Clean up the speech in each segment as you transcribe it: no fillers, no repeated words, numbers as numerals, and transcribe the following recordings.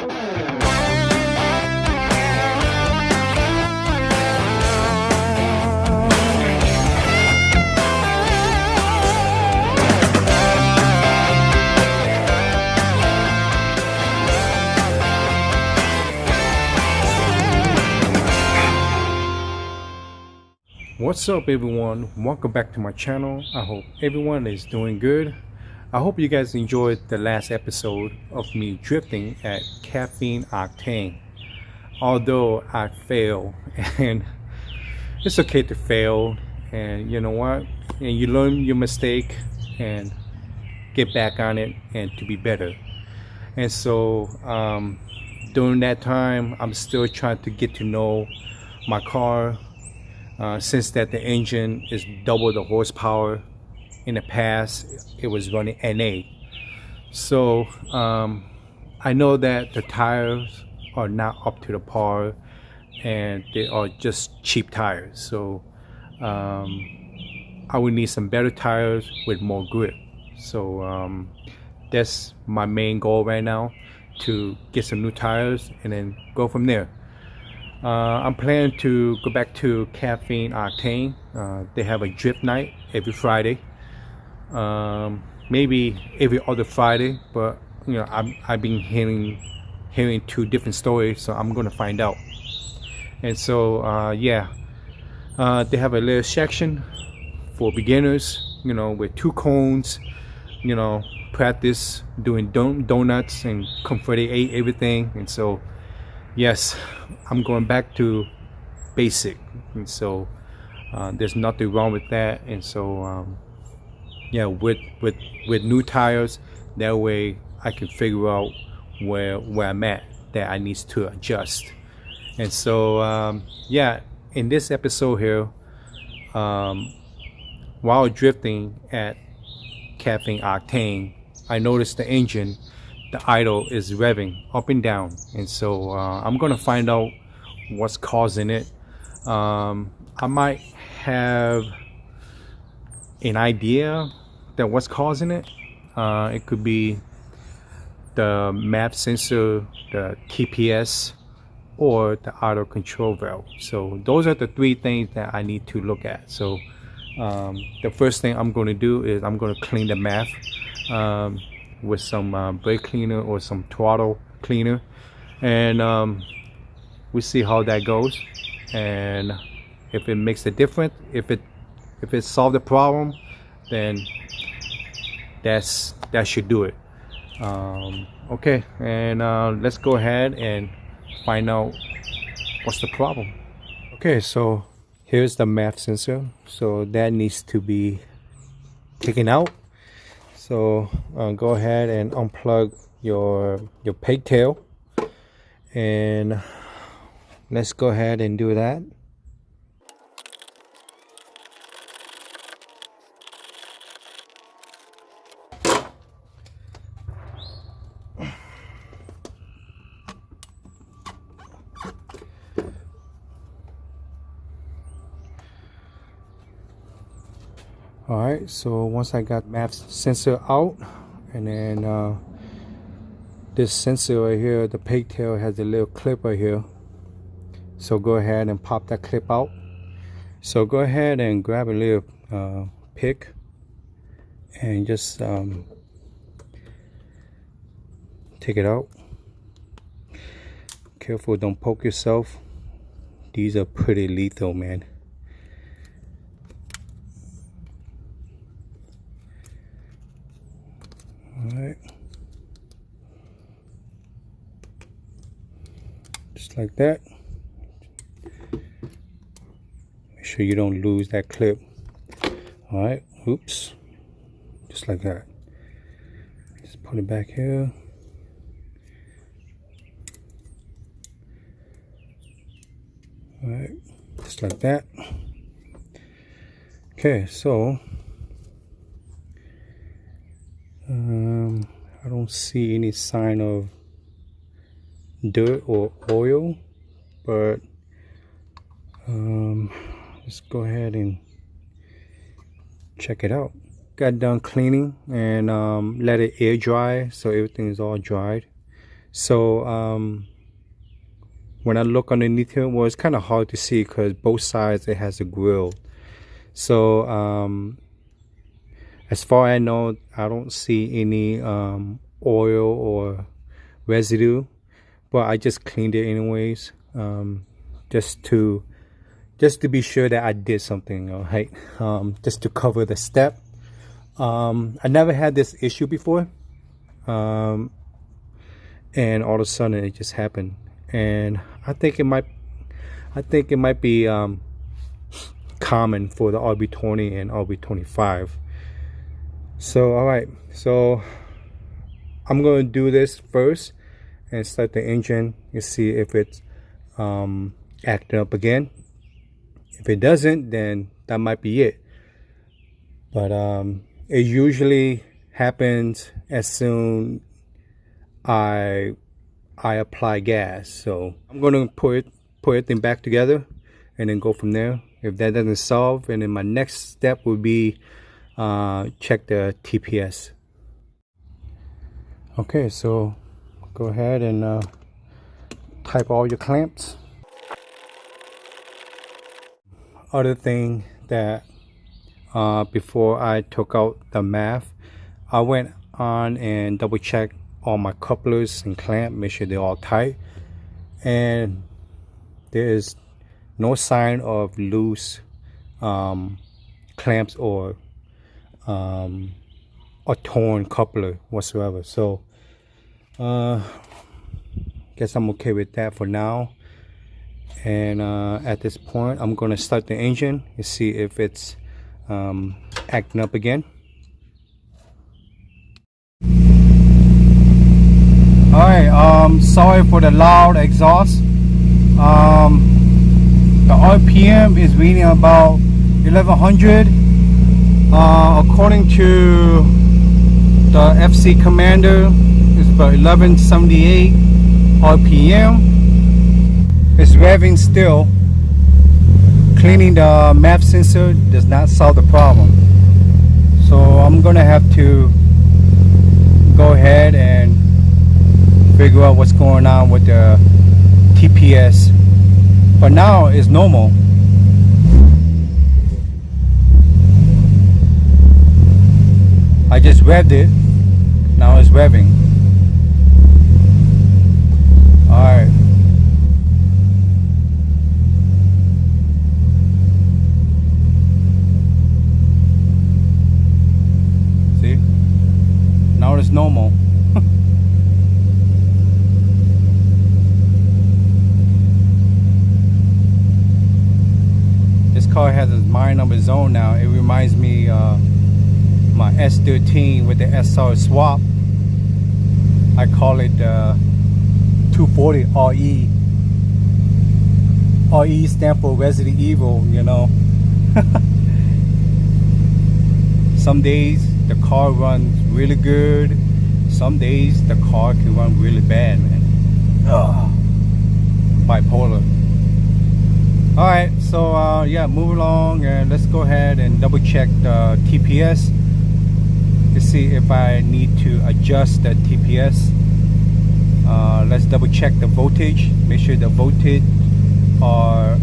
What's up everyone, welcome back to my channel. I hope everyone is doing good. I hope you guys enjoyed the last episode of me drifting at Caffeine Octane. Although I failed, and it's okay to fail, and you know what, and you learn your mistake and get back on it and to be better. And so during that time I'm still trying to get to know my car. Since that the engine is double the horsepower. In the past it was running NA, so I know that the tires are not up to the par and they are just cheap tires, so I would need some better tires with more grip. So that's my main goal right now, to get some new tires and then go from there. I'm planning to go back to Caffeine Octane. They have a drift night every Friday, maybe every other Friday, but you know, I've been hearing two different stories, so I'm gonna find out. And so yeah, they have a little section for beginners, you know, with 2 cones, you know, practice doing donuts and confetti ate everything. And so yes, I'm going back to basic, and so there's nothing wrong with that. And so yeah, with new tires, that way I can figure out where I'm at, that I need to adjust. And so yeah, in this episode here, while drifting at Caffeine Octane, I noticed the engine, the idle, is revving up and down. And so I'm gonna find out what's causing it. I might have an idea that what's causing it. It could be the map sensor, the TPS, or the auto control valve. So those are the 3 things that I need to look at. So the first thing I'm going to do is I'm going to clean the map with some brake cleaner or some throttle cleaner, and we see how that goes. And if it makes a difference, if it solved the problem, then that should do it. Okay, and let's go ahead and find out what's the problem. Okay, so here's the map sensor, so that needs to be taken out. So go ahead and unplug your pigtail, and let's go ahead and do that. Alright, so once I got map sensor out, and then this sensor right here, the pigtail, has a little clip right here, so go ahead and pop that clip out. So go ahead and grab a little pick and just take it out. Careful, don't poke yourself. These are pretty lethal, man. Alright, just like that. Make sure you don't lose that clip. Alright, oops, just like that. Just put it back here. Alright, just like that. Okay, so I don't see any sign of dirt or oil, but let's go ahead and check it out. Got done cleaning and let it air dry, so everything is all dried. So when I look underneath here, well, it's kind of hard to see because both sides it has a grill. So as far as I know, I don't see any oil or residue, but I just cleaned it anyways, just to be sure that I did something, all right, just to cover the step. I never had this issue before, and all of a sudden it just happened, and I think it might be common for the RB20 and RB25. So all right, so I'm going to do this first and start the engine and see if it's acting up again. If it doesn't, then that might be it. But it usually happens as soon I apply gas. So I'm going to put everything back together and then go from there. If that doesn't solve, and then my next step would be check the TPS. Okay, so go ahead and type all your clamps. Other thing that before I took out the math, I went on and double checked all my couplers and clamp, make sure they're all tight, and there is no sign of loose clamps or a torn coupler whatsoever. So guess I'm okay with that for now. And at this point, I'm gonna start the engine and see if it's acting up again. All right, sorry for the loud exhaust. The RPM is reading about 1100. According to the FC Commander, it's about 1178 RPM. It's revving still. Cleaning the MAP sensor does not solve the problem. So I'm gonna have to go ahead and figure out what's going on with the TPS. But now it's normal. I just revved it. Now it's revving. Alright. See? Now it's normal. This car has its mind of its own now. It reminds me my S13 with the SR swap. I call it 240 RE. RE stand for Resident Evil, you know. Some days the car runs really good. Some days the car can run really bad, man. Bipolar. Alright, so yeah, move along and let's go ahead and double check the TPS to see if I need to adjust the TPS. Let's double check the voltage, make sure the voltage are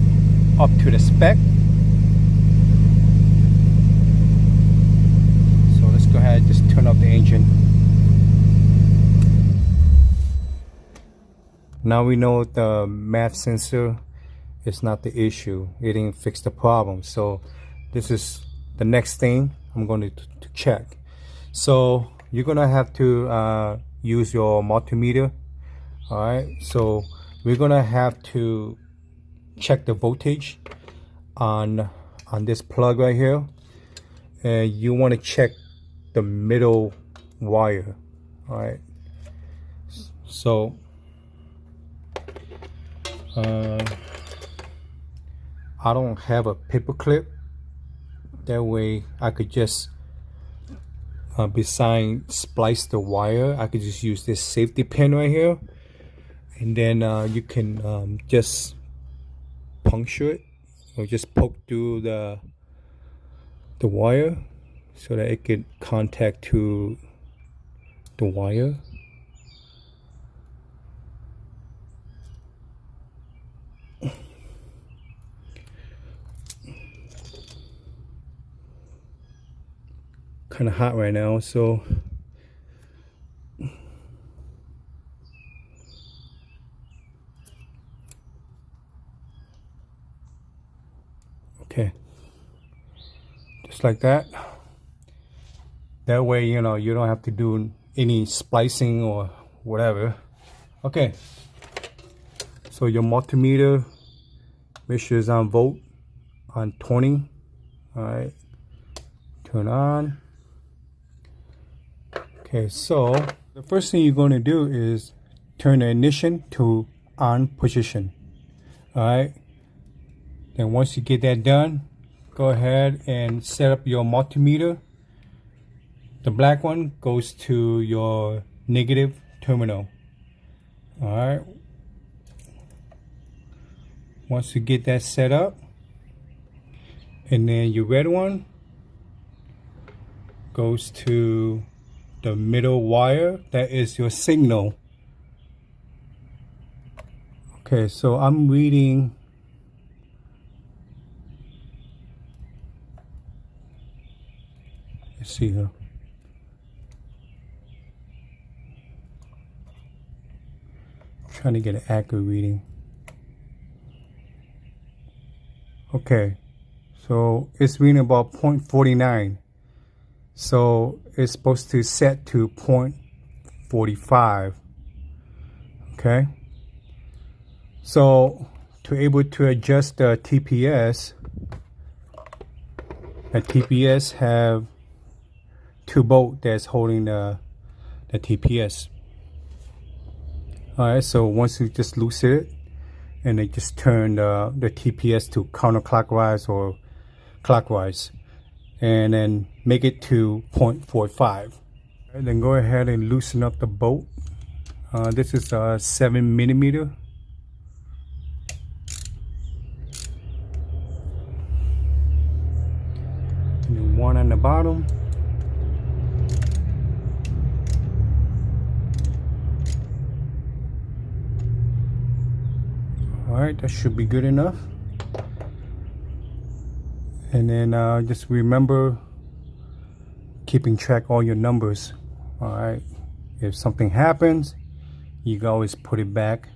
up to the spec. So let's go ahead and just turn up the engine. Now we know the MAP sensor is not the issue. It didn't fix the problem. So this is the next thing I'm going to check. So you're gonna have to use your multimeter. All right, so we're gonna have to check the voltage on this plug right here, and you want to check the middle wire. All right, so I don't have a paper clip. That way I could just besides splice the wire, I could just use this safety pin right here, and then you can just puncture it or just poke through the wire so that it could contact to the wire. kind of hot right now, so okay, just like that. That way, you know, you don't have to do any splicing or whatever. Okay, so your multimeter, make sure it's on volt on 20. All right, turn on. Okay, so the first thing you're going to do is turn the ignition to on position. All right, then once you get that done, go ahead and set up your multimeter. The black one goes to your negative terminal. All right, once you get that set up, and then your red one goes to the middle wire, that is your signal. Okay, so I'm reading let's see here. Trying to get an accurate reading. Okay, so it's reading about 0.49. So it's supposed to set to 0.45. Okay. So to able to adjust the TPS, the TPS have 2 bolts that's holding the TPS. Alright, so once you just loosen it, and they just turn the TPS to counterclockwise or clockwise, and then make it to 0.45. And then go ahead and loosen up the bolt. This is a 7mm. And then one on the bottom. Alright, that should be good enough. And then just remember keeping track all your numbers. Alright, if something happens, you can always put it back,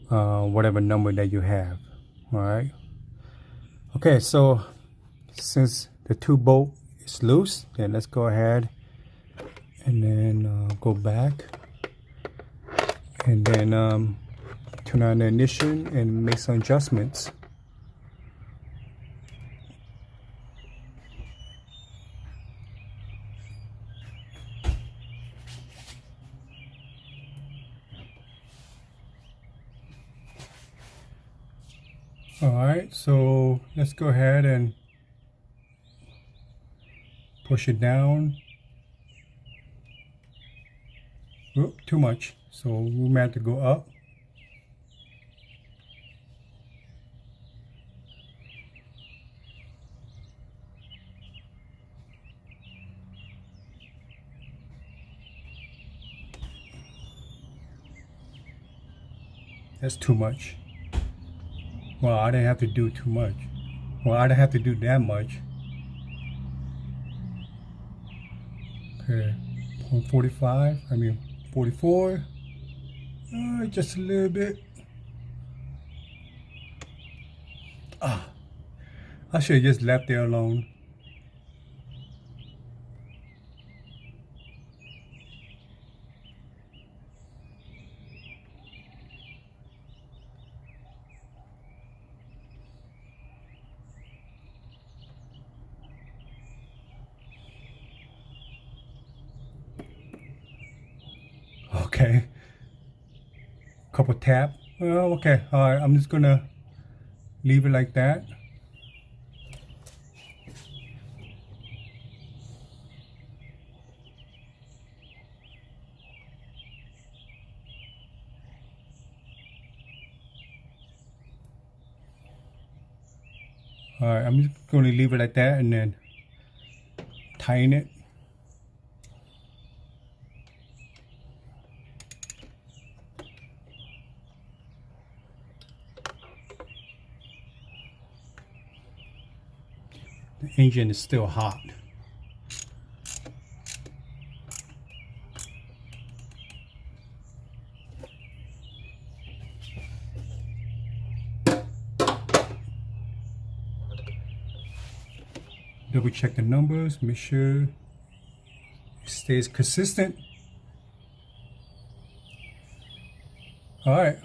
whatever number that you have. Alright. Okay, so since the 2 bolt is loose, then let's go ahead and then go back and then turn on the ignition and make some adjustments. Alright, so let's go ahead and push it down. Oop, too much, so we might have to go up. That's too much. Well, I didn't have to do too much. Well, I didn't have to do that much. Okay, 0.45, I mean 44. Just a little bit. I should have just left there alone. Okay, couple tap. Well, okay, all right, I'm just gonna leave it like that. All right, I'm just gonna leave it like that and then tighten it. The engine is still hot. double check the numbers, make sure it stays consistent. All right,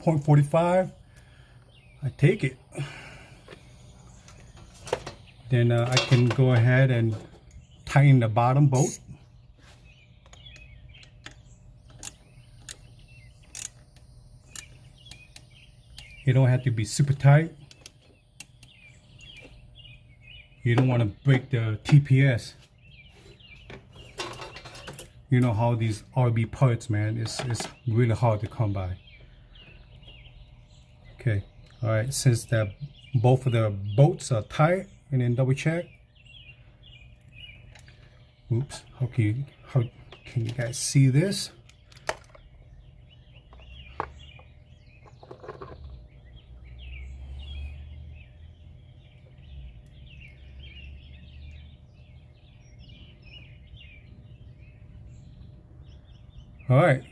0.45, I take it. Then I can go ahead and tighten the bottom bolt. It don't have to be super tight. You don't want to break the TPS. You know how these RB parts, man, it's really hard to come by. Okay, all right, since both of the bolts are tight, and then double check. Oops, how can you guys see this? All right,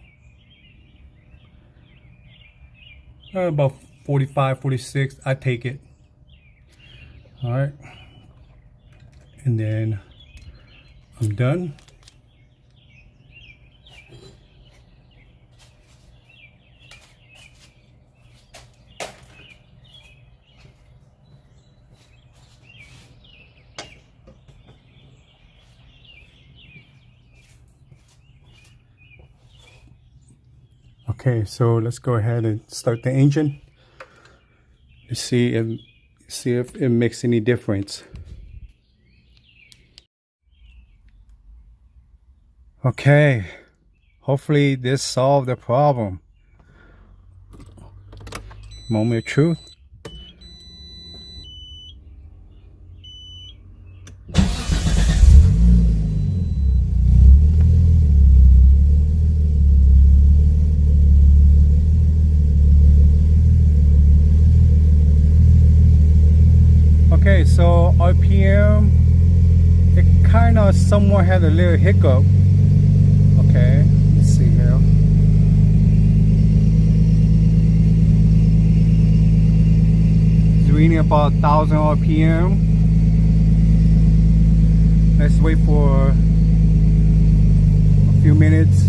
about 45, 46, I take it. All right, and then I'm done. Okay, so let's go ahead and start the engine. Let's see if it makes any difference. Okay, hopefully this solved the problem. Moment of truth. Okay, so RPM, it kind of somewhat had a little hiccup. Okay, let's see here. It's reading about 1,000 RPM. Let's wait for a few minutes.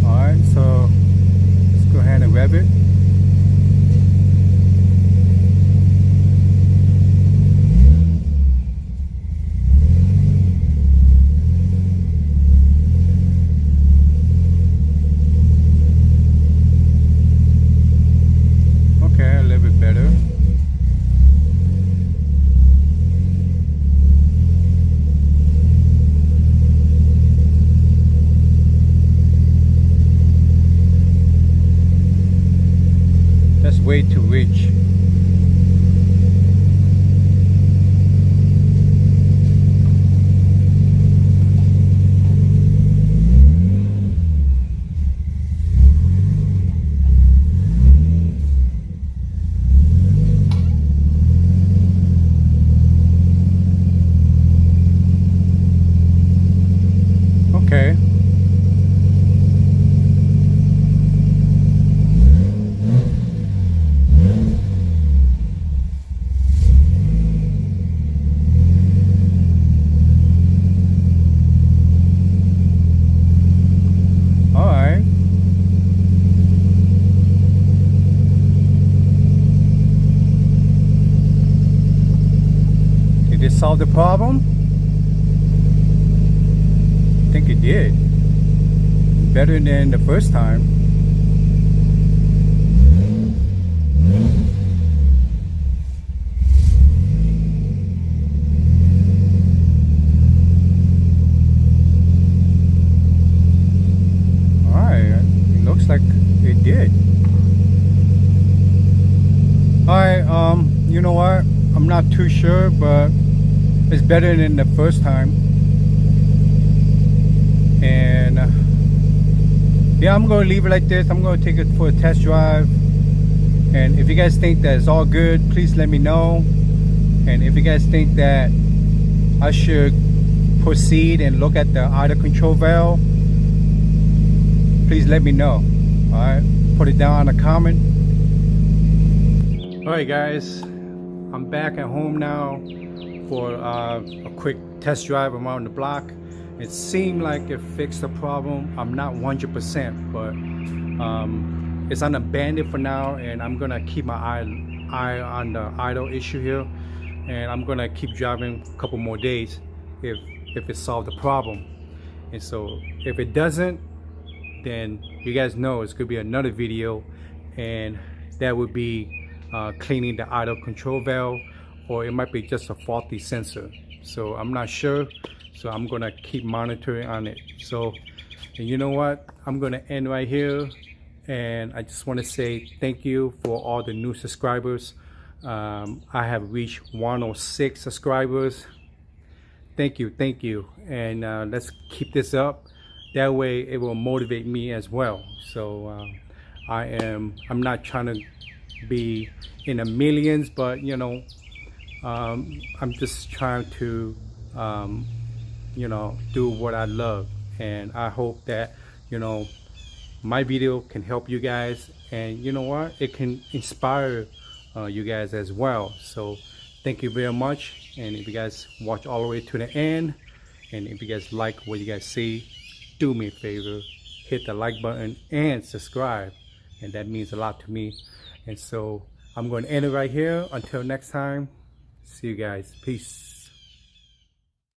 Alright, so let's go ahead and rev it. Way too rich. Okay. Solve the problem? I think it did. Better than the first time. Alright, it looks like it did. Alright, you know what? I'm not too sure, but it's better than the first time. And yeah, I'm gonna leave it like this. I'm gonna take it for a test drive, and if you guys think that it's all good, please let me know. And if you guys think that I should proceed and look at the idle control valve, please let me know. All right, put it down in a comment. Alright guys, I'm back at home now for a quick test drive around the block. It seemed like it fixed the problem. I'm not 100%, but it's unabandoned for now, and I'm gonna keep my eye on the idle issue here, and I'm gonna keep driving a couple more days if it solved the problem. And so if it doesn't, then you guys know it's gonna be another video, and that would be cleaning the idle control valve, or it might be just a faulty sensor. So I'm not sure, so I'm gonna keep monitoring on it. So, and you know what, I'm gonna end right here, and I just want to say thank you for all the new subscribers. I have reached 106 subscribers. Thank you, and let's keep this up. That way it will motivate me as well. So I'm not trying to be in the millions, but you know, I'm just trying to you know, do what I love, and I hope that, you know, my video can help you guys, and you know what, it can inspire you guys as well. So thank you very much, and if you guys watch all the way to the end, and if you guys like what you guys see, do me a favor, hit the like button and subscribe, and that means a lot to me. And so I'm going to end it right here. Until next time, see you guys. Peace.